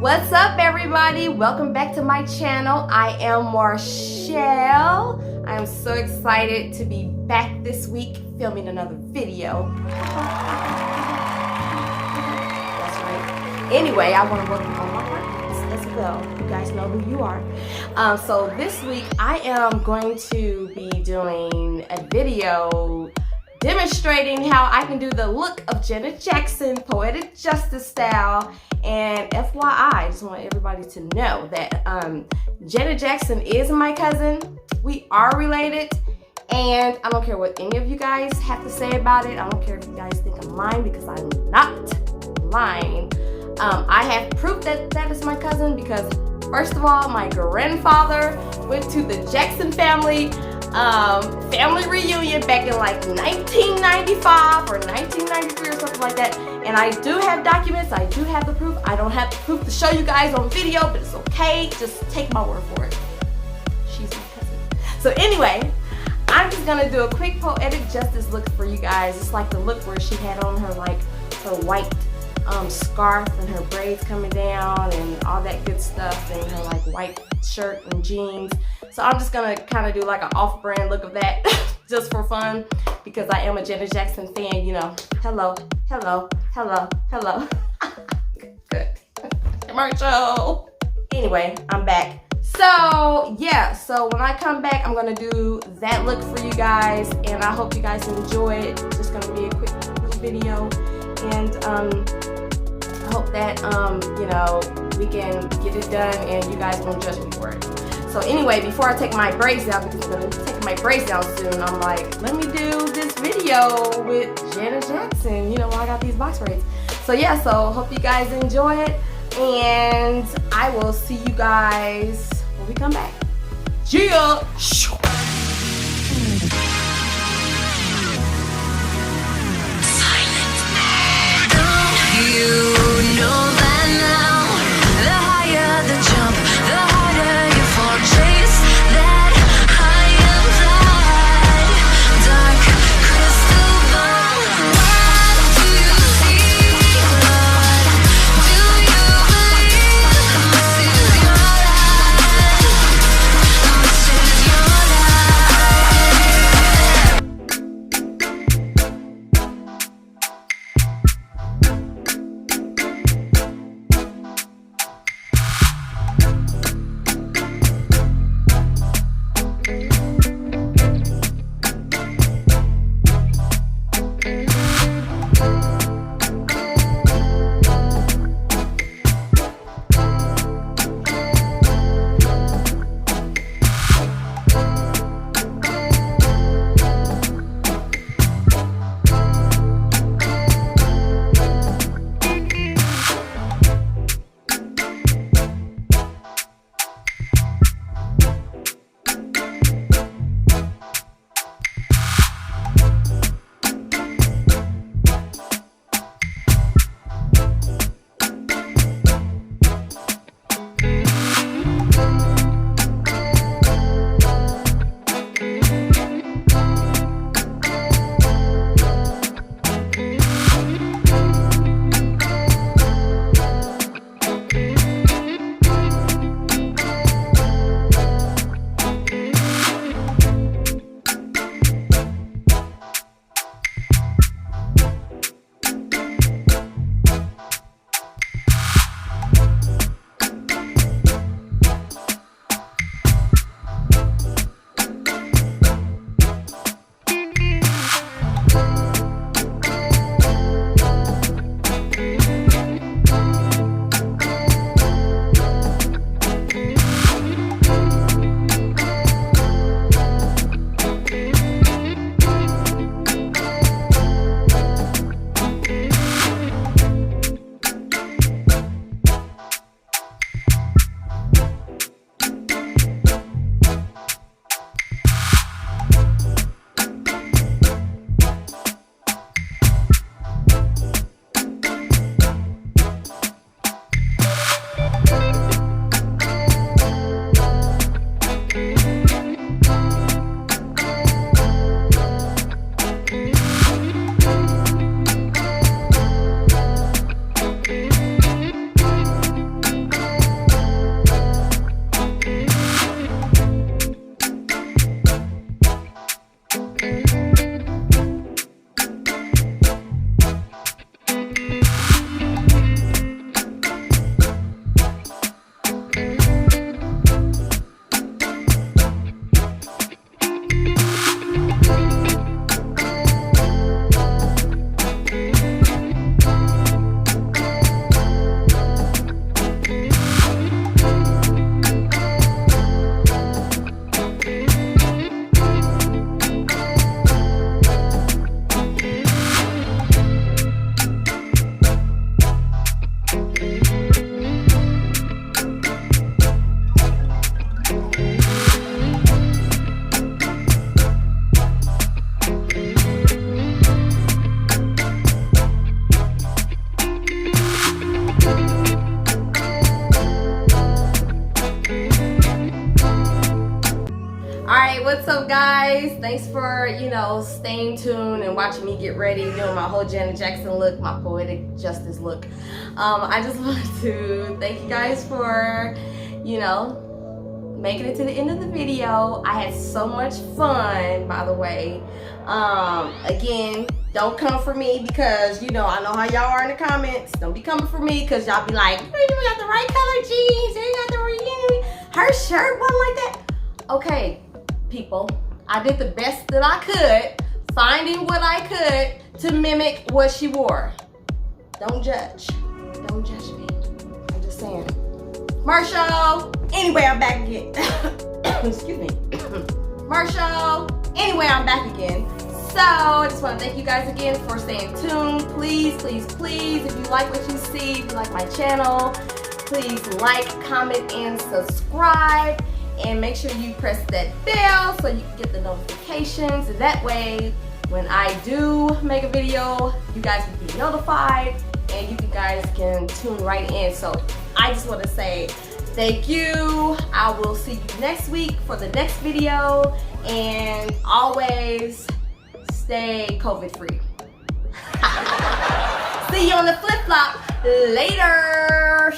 What's up, everybody? Welcome back to my channel. I am Marshall. I am so excited to be back this week filming another video. That's right. Anyway, I want to welcome all my partners as well. You guys know who you are. So this week I am going to be doing a video demonstrating how I can do the look of Janet Jackson, Poetic Justice style. And FYI, I just want everybody to know that Janet Jackson is my cousin. We are related. And I don't care what any of you guys have to say about it. I don't care if you guys think I'm lying, because I'm not lying. I have proof that that is my cousin because, first of all, my grandfather went to the Jackson family reunion back in like 1995 or 1993 or something like that. And I do have documents, I do have the proof. I don't have the proof to show you guys on video, but it's okay. Just take my word for it. She's my cousin. So anyway, I'm just gonna do a quick Poetic Justice look for you guys. It's like the look where she had on her her white scarf and her braids coming down and all that good stuff, and her like white shirt and jeans. So I'm just gonna kind of do like an off-brand look of that just for fun, because I am a Janet Jackson fan, you know. Hello, hello, hello, hello. Good. Commercial. Anyway, I'm back. So yeah, so when I come back, I'm gonna do that look for you guys, and I hope you guys enjoy it. It's just gonna be a quick little video, and I hope that you know, we can get it done and you guys won't judge me for it. So anyway, before I take my braids down, because I'm gonna take my braids down soon, I'm like, let me do this video with Janet Jackson, you know, while I got these box braids. So yeah, so hope you guys enjoy it, and I will see you guys when we come back. Yeah! what's up, guys? Thanks for, staying tuned and watching me get ready, doing my whole Janet Jackson look, my Poetic Justice look. I just wanted to thank you guys for, making it to the end of the video. I had so much fun, by the way. Again, don't come for me because, I know how y'all are in the comments. Don't be coming for me because y'all be like, you got the right color jeans, you got the right, her shirt wasn't like that. Okay, people, I did the best that I could, finding what I could to mimic what she wore. Don't judge. Don't judge me. I'm just saying. Marshall, anyway, I'm back again. Excuse me. Marshall, anyway, I'm back again. So I just want to thank you guys again for staying tuned. Please, please, please, if you like what you see, if you like my channel, please like, comment, and subscribe. And make sure you press that bell so you can get the notifications. And that way, when I do make a video, you guys will be notified and you guys can tune right in. So I just want to say thank you. I will see you next week for the next video. And always stay COVID free. See you on the flip flop later.